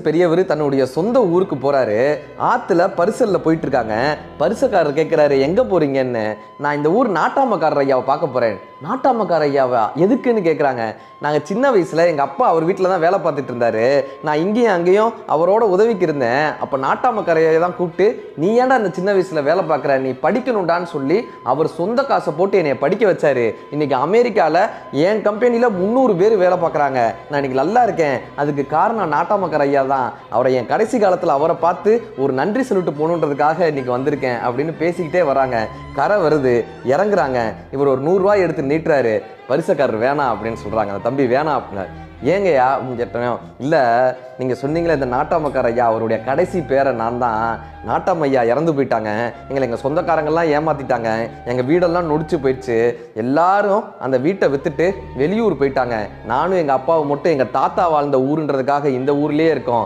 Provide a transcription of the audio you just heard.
பெரியவர் தன்னுடைய சொந்த ஊருக்கு போறாரு. ஆத்துல பரிசல்ல போயிட்டு இருக்காங்க. பரிசக்காரர் கேட்கிறாரு, எங்க போறீங்கன்னு. நான் இந்த ஊர் நாட்டாமக்காரர் ஐயாவை பார்க்க போறேன். நாட்டாமக்கார ஐயாவா எதுக்குன்னு கேட்குறாங்க. நாங்கள் சின்ன வயசுல எங்கள் அப்பா அவர் வீட்டில் தான் வேலை பார்த்துட்டு இருந்தாரு. நான் இங்கேயும் அங்கேயும் அவரோட உதவிக்கு இருந்தேன். அப்போ நாட்டாமக்கார ஐயா தான் கூப்பிட்டு, நீ ஏன்டா அந்த சின்ன வயசுல வேலை பார்க்குற, நீ படிக்கணும்டான்னு சொல்லி அவர் சொந்த காசை போட்டு என்னை படிக்க வச்சாரு. இன்னைக்கு அமெரிக்காவில் என் கம்பெனியில் 300 பேர் வேலை பார்க்குறாங்க. நான் இன்னைக்கு நல்லா இருக்கேன். அதுக்கு காரணம் நாட்டாமக்கார ஐயா தான். அவரை என் கடைசி காலத்தில் அவரை பார்த்து ஒரு நன்றி சொல்லிட்டு போகணுன்றதுக்காக இன்னைக்கு வந்திருக்கேன் அப்படின்னு பேசிக்கிட்டே வராங்க. கரை வருது, இறங்குறாங்க. இவர் ஒரு 100 ரூபாய் எடுத்து நீட்டுறாரு. பரிசக்காரர் வேணாம் அப்படின்னு சொல்றாங்க. அந்த தம்பி வேணாம் அப்படின்னா, ஏங்கய்யா கேட்டோம். இல்லை, நீங்கள் சொன்னீங்களே இந்த நாட்டாமக்கார ஐயா, அவருடைய கடைசி பேரை நான் தான். நாட்டாம ஐயா இறந்து போயிட்டாங்க. எங்கள் சொந்தக்காரங்கள்லாம் ஏமாத்திட்டாங்க. எங்கள் வீடெல்லாம் நொடிச்சு போயிடுச்சு. எல்லாரும் அந்த வீட்டை விற்றுட்டு வெளியூர் போயிட்டாங்க. நானும் எங்கள் அப்பாவை மட்டும் எங்கள் தாத்தா வாழ்ந்த ஊருன்றதுக்காக இந்த ஊர்லேயே இருக்கோம்.